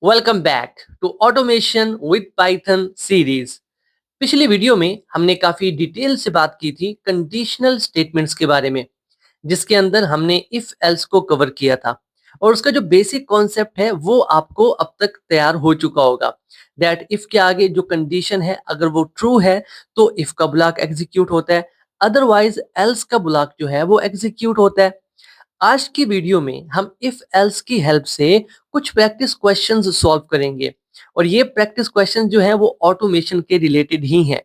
Welcome back to automation with Python series. पिछली video में हमने काफी डिटेल से बात की थी कंडीशनल स्टेटमेंट्स के बारे में, जिसके अंदर हमने इफ एल्स को कवर किया था और उसका जो बेसिक कॉन्सेप्ट है वो आपको अब तक तैयार हो चुका होगा। दैट इफ के आगे जो कंडीशन है अगर वो ट्रू है तो इफ का ब्लॉक एग्जीक्यूट होता है, अदरवाइज एल्स का ब्लॉक जो है वो एग्जीक्यूट होता है। आज की वीडियो में हम इफ एल्स की हेल्प से कुछ प्रैक्टिस क्वेश्चंस सॉल्व करेंगे और ये प्रैक्टिस क्वेश्चन जो है वो ऑटोमेशन के रिलेटेड ही हैं।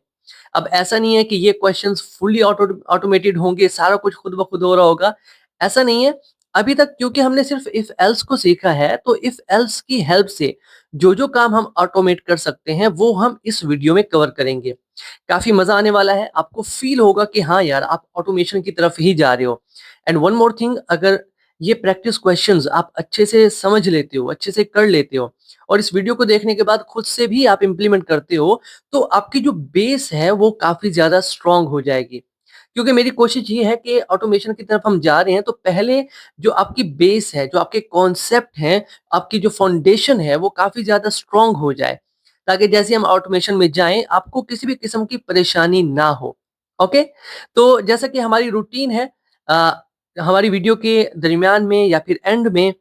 अब ऐसा नहीं है कि ये क्वेश्चंस फुली ऑटोमेटेड होंगे, सारा कुछ खुद ब खुद हो रहा होगा, ऐसा नहीं है। अभी तक क्योंकि हमने सिर्फ इफ एल्स को सीखा है तो इफ एल्स की हेल्प से जो जो काम हम ऑटोमेट कर सकते हैं वो हम इस वीडियो में कवर करेंगे। काफी मजा आने वाला है, आपको फील होगा कि हाँ यार आप ऑटोमेशन की तरफ ही जा रहे हो। एंड वन मोर थिंग, अगर ये प्रैक्टिस क्वेश्चंस आप अच्छे से समझ लेते हो, अच्छे से कर लेते हो और इस वीडियो को देखने के बाद खुद से भी आप इम्प्लीमेंट करते हो, तो आपकी जो बेस है वो काफी ज्यादा स्ट्रांग हो जाएगी। क्योंकि मेरी कोशिश ये है कि ऑटोमेशन की तरफ हम जा रहे हैं तो पहले जो आपकी बेस है, जो आपके कॉन्सेप्ट हैं, आपकी जो फाउंडेशन है वो काफी ज्यादा स्ट्रांग हो जाए, ताकि जैसे हम ऑटोमेशन में जाएं आपको किसी भी किस्म की परेशानी ना हो। ओके, तो जैसा कि हमारी रूटीन है, अ, हमारी वीडियो के दरमियान में या फिर एंड में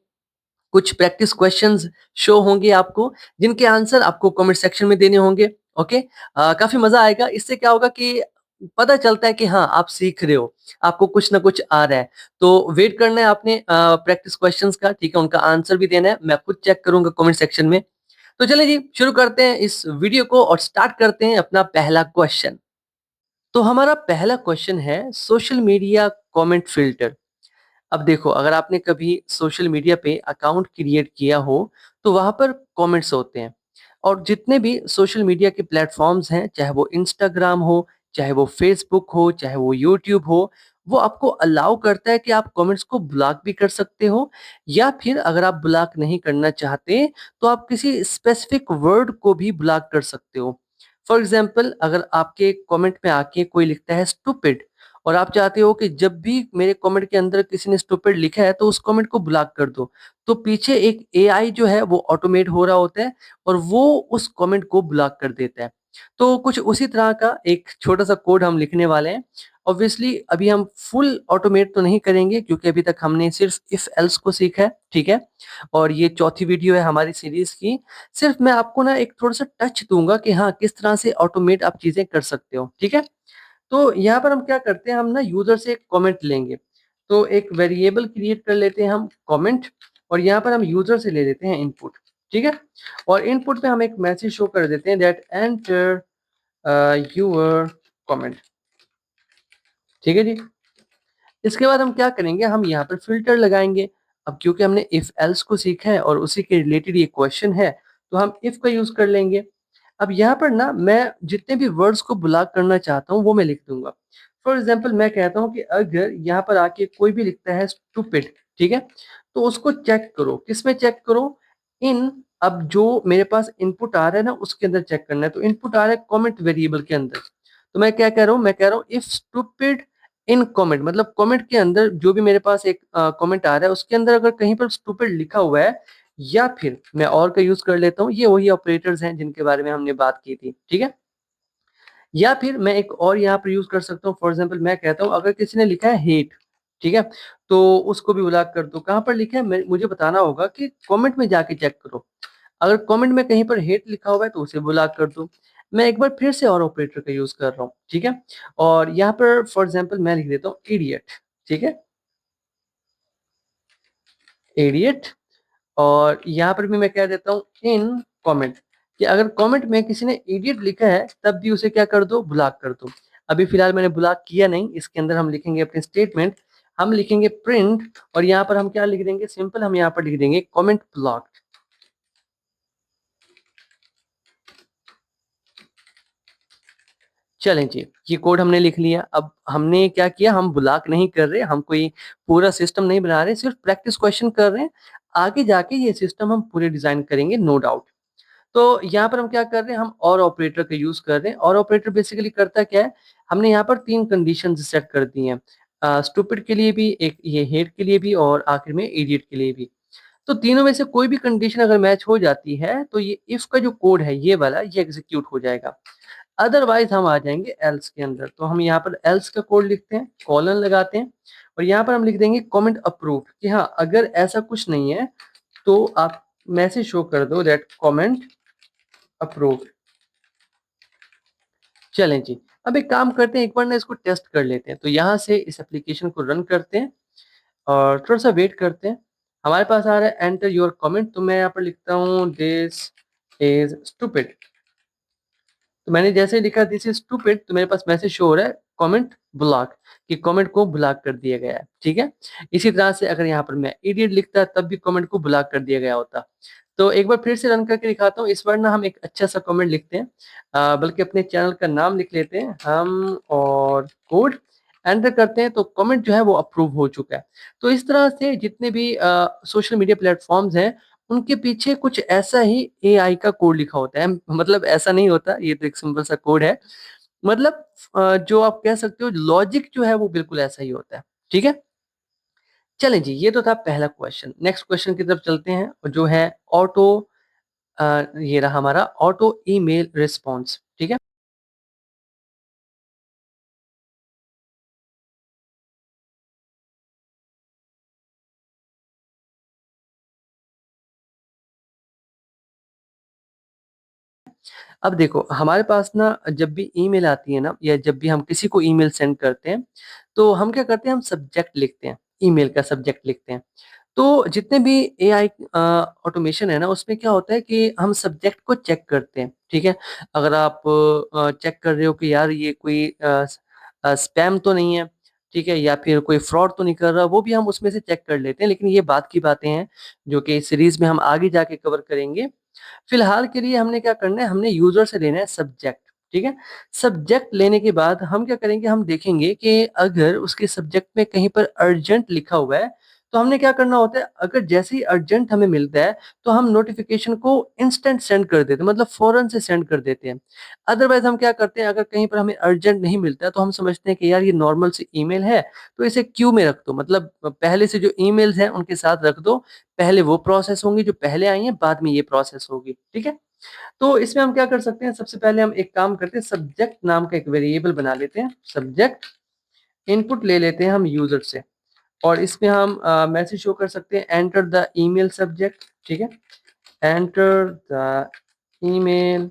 कुछ प्रैक्टिस क्वेश्चंस शो होंगे आपको, जिनके आंसर आपको कमेंट सेक्शन में देने होंगे। ओके, काफी मजा आएगा। इससे क्या होगा कि पता चलता है कि हाँ आप सीख रहे हो, आपको कुछ ना कुछ आ रहा है। तो वेट करना है आपने प्रैक्टिस क्वेश्चंस का, ठीक है, उनका आंसर भी देना है, मैं खुद चेक करूंगा कमेंट सेक्शन में। तो चलिए जी, शुरू करते हैं इस वीडियो को और स्टार्ट करते हैं अपना पहला क्वेश्चन। तो हमारा पहला क्वेश्चन है सोशल मीडिया कमेंट फिल्टर। अब देखो, अगर आपने कभी सोशल मीडिया पे अकाउंट क्रिएट किया हो तो वहां पर कमेंट्स होते हैं। और जितने भी सोशल मीडिया के प्लेटफॉर्म्स हैं, चाहे वो इंस्टाग्राम हो, चाहे वो फेसबुक हो, चाहे वो यूट्यूब हो, वो आपको अलाउ करता है कि आप कमेंट्स को ब्लॉक भी कर सकते हो, या फिर अगर आप ब्लॉक नहीं करना चाहते तो आप किसी स्पेसिफिक वर्ड को भी ब्लॉक कर सकते हो। फॉर एग्जाम्पल, अगर आपके कमेंट में आके कोई लिखता है स्टूपिड और आप चाहते हो कि जब भी मेरे कमेंट के अंदर किसी ने स्टूपिड लिखा है तो उस कमेंट को ब्लॉक कर दो, तो पीछे एक एआई जो है वो ऑटोमेट हो रहा होता है और वो उस कमेंट को ब्लॉक कर देता है। तो कुछ उसी तरह का एक छोटा सा कोड हम लिखने वाले हैं। ऑब्वियसली अभी हम फुल ऑटोमेट तो नहीं करेंगे क्योंकि अभी तक हमने सिर्फ इफ एल्स को सीखा है, ठीक है, और ये चौथी वीडियो है हमारी सीरीज की। सिर्फ मैं आपको ना एक थोड़ा सा टच दूंगा कि हाँ किस तरह से ऑटोमेट आप चीजें कर सकते हो, ठीक है। तो यहाँ पर हम क्या करते हैं, हम ना यूजर से एक कमेंट लेंगे। तो एक वेरिएबल क्रिएट कर लेते हैं हम कमेंट, और यहाँ पर हम यूजर से ले लेते हैं इनपुट, ठीक है। और इनपुट पे हम एक मैसेज शो कर देते हैं दैट एंटर यूर कमेंट, ठीक है जी। इसके बाद हम क्या करेंगे, हम यहाँ पर फिल्टर लगाएंगे। अब क्योंकि हमने इफ एल्स को सीखा है और उसी के रिलेटेड ये क्वेश्चन है, तो हम इफ का यूज कर लेंगे। अब यहाँ पर ना मैं जितने भी वर्ड्स को ब्लॉक करना चाहता हूँ वो मैं लिख दूंगा। फॉर एग्जाम्पल मैं कहता हूँ कि अगर यहाँ पर आके कोई भी लिखता है स्टूपिड, ठीक है, तो उसको चेक करो। किसमें चेक करो? इन, अब जो मेरे पास इनपुट आ रहा है ना उसके अंदर चेक करना है। तो इनपुट आ रहा है कमेंट वेरिएबल के अंदर। तो मैं क्या कह रहा हूँ, मैं कह रहा हूँ इफ स्टूपिड इन कमेंट, मतलब कमेंट के अंदर जो भी मेरे पास एक कमेंट आ रहा है उसके अंदर अगर कहीं पर स्टूपिड लिखा हुआ है, या फिर मैं और का यूज कर लेता हूँ, ये वही ऑपरेटर्स हैं जिनके बारे में हमने बात की थी, ठीक है। या फिर मैं एक और यहाँ पर यूज कर सकता हूँ। फॉर एग्जाम्पल मैं कहता हूँ अगर किसी ने लिखा है हेट, ठीक है, तो उसको भी ब्लॉक कर दो। कहाँ पर लिखा है मुझे बताना होगा कि कमेंट में जाके चेक करो। अगर कमेंट में कहीं पर हेट लिखा हुआ है तो उसे ब्लॉक कर दो। मैं एक बार फिर से और ऑपरेटर का यूज कर रहा हूँ, ठीक है। और यहाँ पर फॉर एग्जाम्पल मैं लिख देता हूँ इडियट, ठीक है, इडियट। और यहाँ पर भी मैं कह देता हूँ इन कमेंट, कि अगर कमेंट में किसी ने इडियट लिखा है तब भी उसे क्या कर दो, ब्लॉक कर दो। अभी फिलहाल मैंने ब्लॉक किया नहीं, इसके अंदर हम लिखेंगे अपने स्टेटमेंट, हम लिखेंगे प्रिंट, और यहाँ पर हम क्या लिख देंगे, सिंपल हम यहाँ पर लिख देंगे कमेंट ब्लॉक। चलें जी, ये कोड हमने लिख लिया। अब हमने क्या किया, हम ब्लॉक नहीं कर रहे, हम कोई पूरा सिस्टम नहीं बना रहे, सिर्फ प्रैक्टिस क्वेश्चन कर रहे हैं। आगे जाके ये सिस्टम हम पूरे डिजाइन करेंगे, नो डाउट। तो यहाँ पर हम क्या कर रहे हैं, हम और ऑपरेटर का यूज कर रहे हैं। और ऑपरेटर बेसिकली करता क्या है, हमने यहाँ पर 3 कंडीशन सेट कर दी हैं, स्टूपिड के लिए भी, एक ये हेट के लिए भी, और आखिर में इडियट के लिए भी। तो तीनों में से कोई भी कंडीशन अगर मैच हो जाती है तो ये इफ का जो कोड है ये वाला ये एग्जीक्यूट हो जाएगा। अदरवाइज हम आ जाएंगे एल्स के अंदर। तो हम यहाँ पर एल्स का कोड लिखते हैं, कॉलन लगाते हैं और यहाँ पर हम लिख देंगे कमेंट अप्रूव्ड कि हाँ अगर ऐसा कुछ नहीं है तो आप मैसेज शो कर दो दैट कमेंट अप्रूव्ड। चलें जी, अब एक काम करते हैं, एक बार ना इसको टेस्ट कर लेते हैं। तो यहाँ से इस एप्लीकेशन को रन करते हैं और थोड़ा-सा वेट करते हैं। हमारे पास आ रहा है एंटर योर कमेंट, तो मैं यहाँ पर लिखता हूँ दिस इज़ स्टूपिड। तो मैंने जैसे ही लिखा दिस इज़ स्टूपिड तो मेरे पास मैसेज शो हो रहा है कमेंट ब्लॉक, कि कमेंट को ब्लॉक कर दिया गया है, ठीक है? इसी तरह से अगर यहाँ पर मैं इडियट लिखता तब भी कमेंट को ब्लॉक कर दिया गया होता। तो एक बार फिर से रन करके दिखाता हूँ। इस बार ना हम एक अच्छा-सा कमेंट लिखते हैं, बल्कि अपने चैनल का नाम लिख लेते हैं हम और कोड एंटर करते हैं तो कमेंट जो है वो अप्रूव हो चुका है। तो इस तरह से जितने भी सोशल मीडिया प्लेटफ़ॉर्म्स हैं उनके पीछे कुछ ऐसा ही एआई का कोड लिखा होता है। मतलब ऐसा नहीं होता, ये तो एक सिंपल सा कोड है। मतलब जो आप कह सकते हो लॉजिक जो है वो बिल्कुल ऐसा ही होता है। ठीक है? चलें जी, ये तो था पहला क्वेश्चन। नेक्स्ट क्वेश्चन की तरफ चलते हैं और जो है ऑटो ये रहा हमारा ऑटो ईमेल रिस्पॉन्स। ठीक है? अब देखो हमारे पास ना जब भी ईमेल आती है ना या जब भी हम किसी को ईमेल सेंड करते हैं, तो हम क्या करते हैं, हम सब्जेक्ट लिखते हैं, ईमेल का सब्जेक्ट लिखते हैं। तो जितने भी एआई ऑटोमेशन है ना उसमें क्या होता है कि हम सब्जेक्ट को चेक करते हैं, ठीक है? अगर आप चेक कर रहे हो कि यार ये कोई स्पैम तो नहीं है, ठीक है? या फिर कोई फ्रॉड तो नहीं कर रहा, वो भी हम उसमें से चेक कर लेते हैं। लेकिन ये बात की बातें हैं जो कि इस सीरीज़ में हम आगे जाके कवर करेंगे। फिलहाल के लिए हमने क्या करना है, हमने यूज़र से लेना है सब्जेक्ट, ठीक है? सब्जेक्ट लेने के बाद हम क्या करेंगे, हम देखेंगे कि अगर उसके सब्जेक्ट में कहीं पर अर्जेंट लिखा हुआ है, तो हमने क्या करना होता है, अगर जैसे ही अर्जेंट हमें मिलता है, तो हम नोटिफ़िकेशन को इंस्टेंट सेंड कर देते हैं, मतलब फ़ौरन से सेंड कर देते हैं। अदरवाइज़ हम क्या करते हैं, अगर कहीं पर हमें अर्जेंट नहीं मिलता है, तो हम समझते हैं कि यार ये नॉर्मल सी ईमेल है, तो इसे क्यू में रख दो, मतलब पहले से जो ईमेल्स हैं, उनके साथ रख दो। पहले वो प्रोसेस होंगी जो पहले आई हैं, बाद में ये प्रोसेस होगी, ठीक है? तो इसमें हम क्या कर सकते हैं, सबसे पहले हम एक काम करते हैं, सब्जेक्ट नाम का एक वेरिएबल बना लेते हैं। सब्जेक्ट इनपुट ले लेते हैं हम यूज़र से और इसमें हम मैसेज शो कर सकते हैं एंटर द ईमेल सब्जेक्ट, ठीक है? Enter the email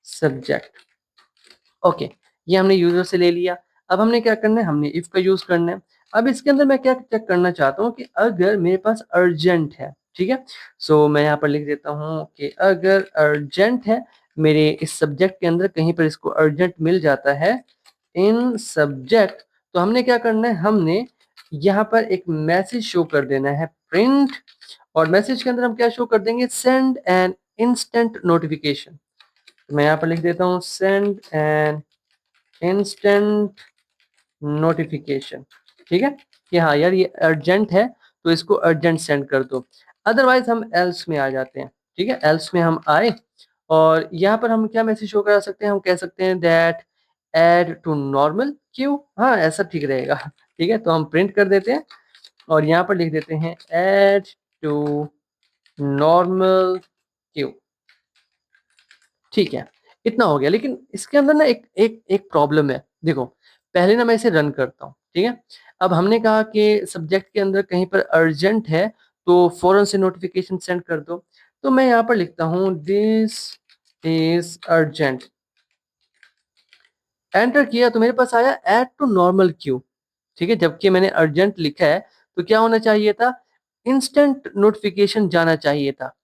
subject. Okay, ये हमने यूज़र से ले लिया। अब हमने क्या करना है, हमने इफ का यूज़ करना है। अब इसके अंदर मैं क्या चेक करना चाहता हूँ कि अगर मेरे पास अर्जेंट है, ठीक है? सो मैं यहाँ पर लिख देता हूँ कि अगर अर्जेंट है, मेरे इस सब्जेक्ट के अंदर कहीं पर इसको अर्जेंट मिल जाता है इन सब्जेक्ट, तो हमने क्या करना है, हमने यहाँ पर एक मैसेज शो कर देना है प्रिंट और मैसेज के अंदर हम क्या शो कर देंगे, सेंड एन इंस्टेंट नोटिफिकेशन। मैं यहाँ पर लिख देता हूँ सेंड एन इंस्टेंट नोटिफिकेशन, ठीक है? कि हाँ यार ये अर्जेंट है तो इसको अर्जेंट सेंड कर दो। अदरवाइज हम एल्स में आ जाते हैं, ठीक है? एल्स में हम आए और यहाँ पर हम क्या मैसेज शो करा सकते हैं, हम कह सकते हैं that add to normal queue. हाँ, ऐसा ठीक रहेगा। ठीक है? तो हम प्रिंट कर देते हैं और यहाँ पर लिख देते हैं ऐड टू नॉर्मल क्यू। ठीक है, इतना हो गया। लेकिन इसके अंदर ना एक एक एक प्रॉब्लम है। देखो, पहले ना मैं इसे रन करता हूँ, ठीक है? अब हमने कहा कि सब्जेक्ट के अंदर कहीं पर अर्जेंट है, तो फ़ौरन से नोटिफ़िकेशन सेंड कर दो। तो मैं यहाँ पर लिखता हूँ दिस इज़ अर्जेंट। एंटर किया तो मेरे पास आया ऐड टू नॉर्मल क्यू, ठीक है? जबकि मैंने अर्जेंट लिखा है, तो क्या होना चाहिए था? इंस्टेंट नोटिफ़िकेशन जाना चाहिए था।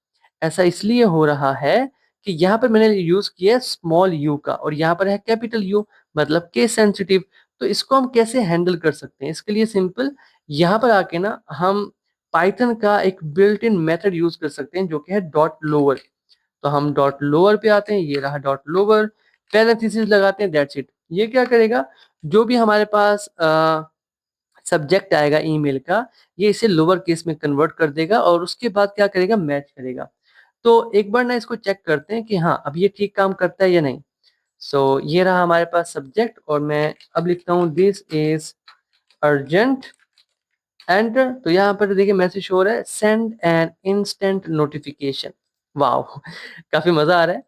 ऐसा इसलिए हो रहा है कि यहाँ पर मैंने यूज़ किया है स्मॉल यू का और यहाँ पर है कैपिटल यू, मतलब केस सेंसिटिव। तो इसको हम कैसे हैंडल कर सकते हैं? इसके लिए सिंपल यहाँ पर आके ना हम पाइथन का एक बिल्ट इन मेथड यूज़ कर सकते हैं जो कि है डॉट लोअर। तो हम डॉट लोअर पे आते हैं, ये रहा डॉट लोअर, पैरेंथेसिस लगाते हैं, दैट्स इट। ये क्या करेगा, जो भी हमारे पास सब्जेक्ट आएगा ईमेल का, ये इसे लोअर केस में कन्वर्ट कर देगा और उसके बाद क्या करेगा, मैच करेगा। तो एक बार ना इसको चेक करते हैं कि हाँ, अब ये ठीक काम करता है या नहीं। सो ये रहा हमारे पास सब्जेक्ट और मैं अब लिखता हूँ दिस इज़ अर्जेंट एंटर, तो यहाँ पर देखिए मैसेज शो हो रहा है, send an instant notification. Wow! काफ़ी मज़ा आ रहा है।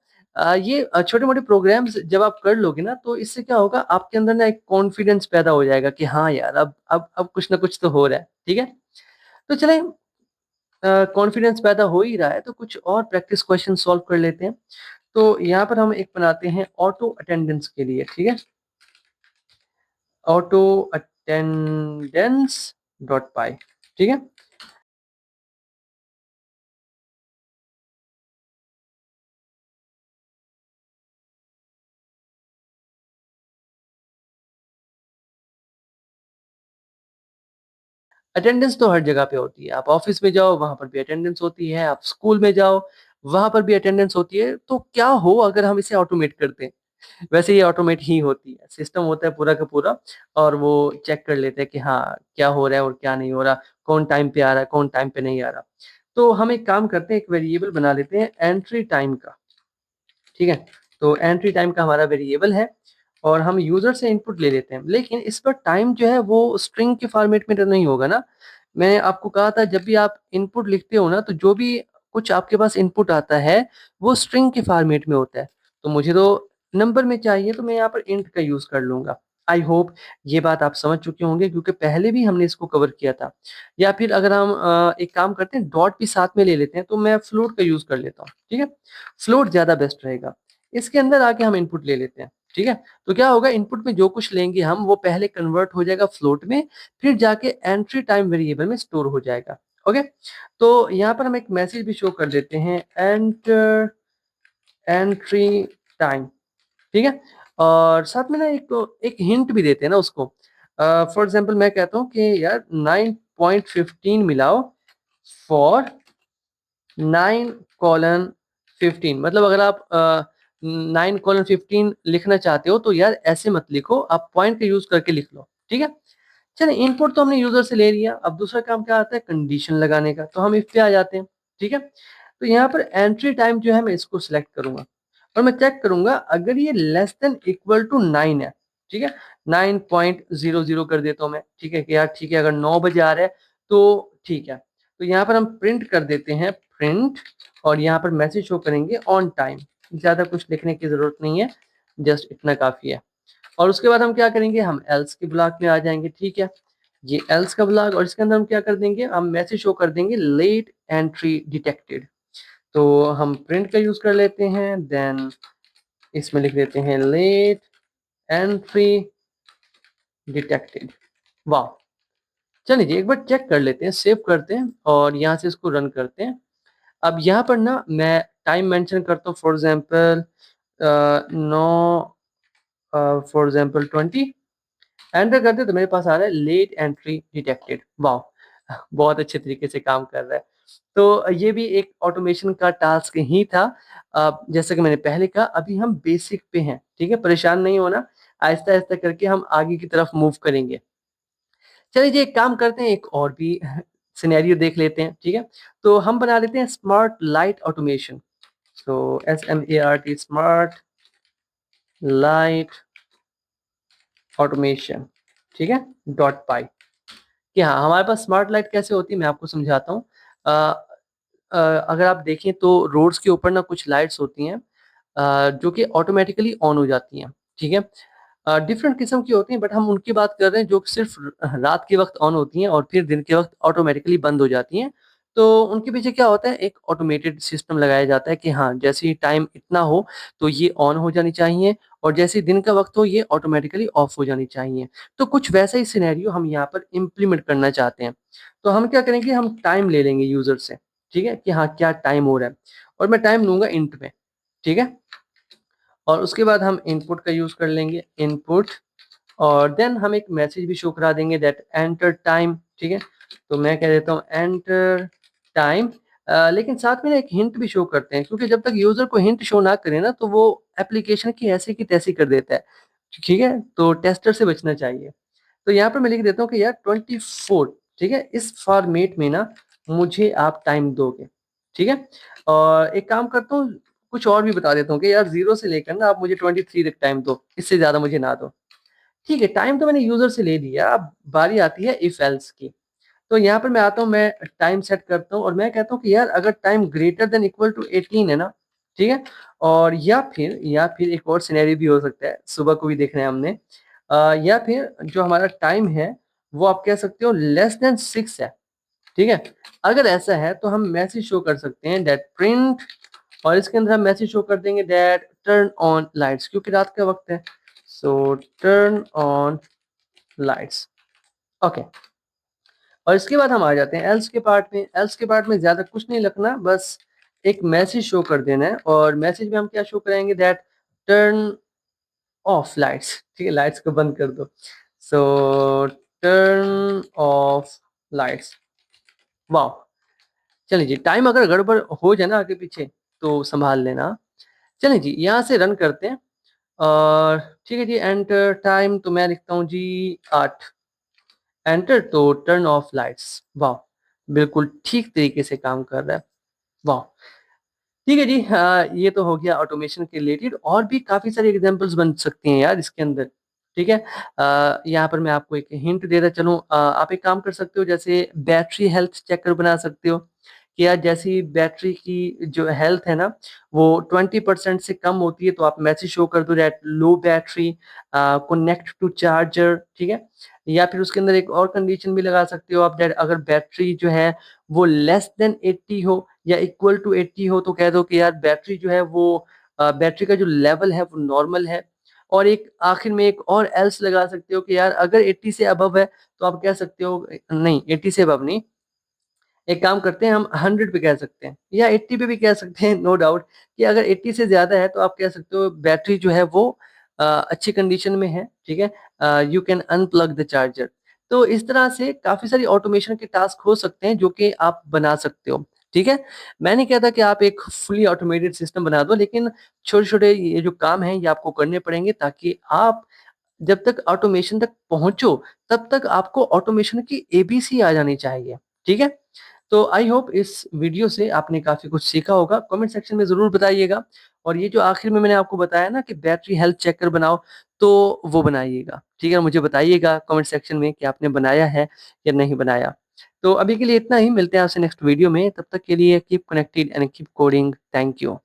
ये छोटे-मोटे प्रोग्राम्स जब आप कर लोगे ना, तो इससे क्या होगा, आपके अंदर ना एक कॉन्फिडेंस पैदा हो जाएगा कि हाँ यार, अब कुछ ना कुछ तो हो रहा है, ठीक है? तो चलें, कॉन्फिडेंस पैदा हो ही रहा है, तो कुछ और प्रैक्टिस क्वेश्चन सॉल्व कर लेते हैं। तो यहाँ पर हम एक बनाते हैं ऑटो अटेंडेंस के लिए, ठीक है? ऑटो अटेंडेंस डॉट पाई, ठीक है? अटेंडेंस तो हर जगह पे होती है। आप ऑफ़िस में जाओ, वहाँ पर भी अटेंडेंस होती है, आप स्कूल में जाओ, वहाँ पर भी अटेंडेंस होती है। तो क्या हो अगर हम इसे ऑटोमेट कर दें? वैसे ये ऑटोमेट ही होती है। सिस्टम होता है पूरा का पूरा, और वो चेक कर लेते हैं कि हाँ, क्या हो रहा है और क्या नहीं हो रहा, कौन टाइम पे आ रहा है, कौन टाइम पे नहीं आ रहा। तो हम एक काम करते हैं, एक वेरिएबल बना लेते हैं एंट्री टाइम का, ठीक है? तो एंट्री टाइम का हमारा वेरिएबल है, और हम यूज़र से इनपुट ले लेते हैं। लेकिन इस पर टाइम जो है वो स्ट्रिंग के फॉर्मेट में तो नहीं होगा ना। मैंने आपको कहा था, जब भी आप इनपुट लिखते हो ना, तो जो भी कुछ आपके पास इनपुट आता है वो स्ट्रिंग के फॉर्मेट में होता है। तो मुझे तो नंबर में चाहिए, तो मैं यहाँ पर इंट का यूज़ कर लूँगा। आई होप ये बात आप समझ चुके होंगे, क्योंकि पहले भी हमने इसको कवर किया था। या फिर अगर हम एक काम करते हैं, डॉट भी साथ में ले लेते हैं, तो मैं फ्लोट का यूज़ कर लेता हूँ, ठीक है? फ्लोट ज़्यादा बेस्ट रहेगा। इसके अंदर आके हम इनपुट ले लेते हैं, ठीक है? तो क्या होगा, इनपुट में जो कुछ लेंगे हम, वो पहले कन्वर्ट हो जाएगा फ्लोट में, फिर जाके एंट्री टाइम वेरिएबल में स्टोर हो जाएगा। ओके? तो यहाँ पर हम एक मैसेज भी शो कर देते हैं, एंटर एंट्री टाइम, ठीक है? और साथ में ना एक एक हिंट भी देते हैं ना उसको। फॉर एग्ज़ाम्पल मैं कहता हूँ कि यार 9.15 मिलाओ फॉर 9:15, मतलब अगर आप 9:15 लिखना चाहते हो, तो यार ऐसे मत लिखो, आप पॉइंट का यूज़ करके लिख लो, ठीक है? चलिए, इनपुट तो हमने यूज़र से ले लिया, अब दूसरा काम क्या आता है, कंडीशन लगाने का, तो हम इफ पे आ जाते हैं, ठीक है? तो यहाँ पर एंट्री टाइम जो है, मैं इसको सिलेक्ट करूँगा, और मैं चेक करूँगा अगर ये लेस देन इक्वल टू 9 है, ठीक है? 9.00 कर देता हूँ मैं, ठीक है? कि यार ठीक है, अगर 9 बजे आ रहा है तो ठीक है। तो यहाँ पर हम प्रिंट कर देते हैं, प्रिंट, और यहाँ पर मैसेज शो करेंगे ऑन टाइम। ज़्यादा कुछ लिखने की ज़रूरत नहीं है, जस्ट इतना काफ़ी है। और उसके बाद हम क्या करेंगे, हम एल्स के ब्लॉक में आ जाएँगे, ठीक है? ये एल्स का ब्लॉक, और इसके अंदर हम क्या कर देंगे, हम मैसेज शो कर देंगे लेट एंट्री डिटेक्टेड। तो हम प्रिंट का यूज़ कर लेते हैं, देन इसमें लिख देते हैं लेट एंट्री डिटेक्टेड। वाह! चलिए जी, एक बार चेक कर लेते हैं, सेव करते हैं और यहाँ से इसको रन करते हैं। अब यहाँ पर ना मैं टाइम मेंशन करता हूँ, for example 9 for example 20, enter करते हैं तो मेरे पास आ रहा है लेट एंट्री डिटेक्टेड। वाओ! बहुत अच्छे तरीके से काम कर रहा है। तो ये भी एक ऑटोमेशन का टास्क ही था। जैसा कि मैंने पहले कहा, अभी हम बेसिक पे हैं, ठीक है? परेशान नहीं होना, आहिस्ता-आहिस्ता करके हम आगे की तरफ मूव करेंगे। चलिए जी, एक काम करते हैं, एक और भी सिनेरियो देख लेते हैं, ठीक है? तो हम बना लेते हैं स्मार्ट लाइट ऑटोमेशन। सो SMART, स्मार्ट लाइट ऑटोमेशन, ठीक है? डॉट पाई, कि हाँ, हमारे पास स्मार्ट लाइट कैसे होती है, मैं आपको समझाता हूँ। अ अगर आप देखें तो रोड्स के ऊपर ना कुछ लाइट्स होती हैं, जो कि ऑटोमैटिकली ऑन हो जाती हैं, ठीक है? डिफरेंट किस्म की होती हैं, बट हम उनकी बात कर रहे हैं जो सिर्फ़ रात के वक़्त ऑन होती हैं और फिर दिन के वक़्त ऑटोमैटिकली बंद हो जाती हैं। तो उनके पीछे क्या होता है, एक ऑटोमेटेड सिस्टम लगाया जाता है कि हाँ, जैसे ही टाइम इतना हो तो ये ऑन हो जानी चाहिए, और जैसे ही दिन का वक़्त हो ये ऑटोमैटिकली ऑफ हो जानी चाहिए। तो कुछ वैसा ही सिनेरियो हम यहाँ पर इम्प्लीमेंट करना चाहते हैं। तो हम क्या करेंगे, हम टाइम ले लेंगे यूज़र से, ठीक है? कि हाँ, क्या टाइम हो रहा है, और मैं टाइम लूँगा इंट में, ठीक है? और उसके बाद हम इनपुट का यूज़ कर लेंगे, इनपुट, और देन हम एक मैसेज भी शो करा देंगे दैट एंटर टाइम, ठीक है? तो मैं कह देता हूँ एंटर टाइम, लेकिन साथ में ना एक हिंट भी शो करते हैं, क्योंकि जब तक यूज़र को हिंट शो ना करें ना, तो वो एप्लीकेशन की ऐसी की तैसी कर देता है, ठीक है? तो टेस्टर से बचना चाहिए। तो यहाँ पर मैं लिख देता हूँ कि यार 24, ठीक है? इस फॉर्मेट में ना मुझे आप टाइम दोगे, ठीक है? और एक काम करता हूँ, कुछ और भी बता देता हूँ कि यार 0 से लेकर ना आप मुझे 23 तक टाइम दो, इससे ज़्यादा मुझे ना दो। ठीक है, टाइम तो मैंने यूज़र से ले लिया, अब बारी आती है इफ एल्स की। तो यहाँ पर मैं आता हूँ, मैं टाइम सेट करता हूँ और मैं कहता हूँ कि यार अगर time greater than equal to 18 है ना, ठीक है? और या फिर एक और सिनेरियो भी हो सकता है, सुबह को भी देखना है हमने। या फिर जो हमारा टाइम है, वो आप कह सकते हो लेस देन 6 है, ठीक है? अगर ऐसा है तो हम मैसेज शो कर सकते हैं दैट प्रिंट, और इसके अंदर हम मैसेज शो कर देंगे दैट टर्न ऑन लाइट्स, क्योंकि रात का वक़्त है। सो टर्न ऑन लाइट्स, ओके। और इसके बाद हम आ जाते हैं एल्स के पार्ट में। एल्स के पार्ट में ज़्यादा कुछ नहीं लिखना, बस एक मैसेज शो कर देना है और मैसेज में हम क्या शो कराएँगे दैट टर्न ऑफ लाइट्स, ठीक है? लाइट्स को बंद कर दो। सो टर्न ऑफ लाइट्स, वाओ! चलिए जी, टाइम अगर गड़बड़ हो जाए ना आगे पीछे तो सँभाल लेना। चलिए जी, यहाँ से रन करते हैं और ठीक है जी, एंटर टाइम तो मैं लिखता हूँ जी 8, एंटर तो टर्न ऑफ लाइट्स, वाह! बिल्कुल ठीक तरीके से काम कर रहा है, वाह! ठीक है जी, ये तो हो गया ऑटोमेशन के रिलेटेड, और भी काफ़ी सारी एग्ज़ाम्पल्स बन सकती हैं यार इसके अंदर, ठीक है? यहाँ पर मैं आपको एक हिंट देता चलूँ, आप एक काम कर सकते हो, जैसे बैटरी हेल्थ चेकर बना सकते हो कि यार जैसी बैटरी की जो हेल्थ है ना, वो 20% से कम होती है तो आप मैसेज शो कर दो that low battery, connect to charger, ठीक है? या फिर उसके अंदर एक और कंडीशन भी लगा सकते हो आप दैट अगर बैटरी जो है वो लेस देन 80 हो या इक्वल टू 80 हो तो कह दो कि यार बैटरी जो है वो बैटरी का जो लेवल है वो नॉर्मल है। और एक आखिर में एक और एल्स लगा सकते हो कि यार अगर 80 से अबव है तो आप कह सकते हो, नहीं 80 से अबव नहीं, एक काम करते हैं हम 100 पे कह सकते हैं या 80 पे भी कह सकते हैं, नो डाउट कि अगर 80 से ज़्यादा है तो आप कह सकते हो बैटरी जो है वो अच्छी कंडीशन में है, ठीक है? You can unplug the charger. तो इस तरह से काफ़ी सारी ऑटोमेशन के टास्क हो सकते हैं जो कि आप बना सकते हो, ठीक है? मैं नहीं कहता कि आप एक फुली ऑटोमेटेड सिस्टम बना दो, लेकिन छोटे-छोटे ये जो काम हैं ये आपको करने पड़ेंगे ताकि आप जब तक ऑटोमेशन तक पहुँचो, तब तक आपको ऑटोमेशन की एबीसी आ जानी चाहिए, ठीक है? तो आई होप इस वीडियो से आपने काफ़ी कुछ सीखा होगा। कमेंट सेक्शन में ज़रूर बताइएगा, और ये जो आखिर में मैंने आपको बताया ना कि बैटरी हेल्थ चेकर बनाओ, तो वो बनाइएगा, ठीक है? मुझे बताइएगा कमेंट सेक्शन में कि आपने बनाया है या नहीं बनाया। तो अभी के लिए इतना ही, मिलते हैं आपसे नेक्स्ट वीडियो में, तब तक के लिए keep connected and keep coding. Thank you.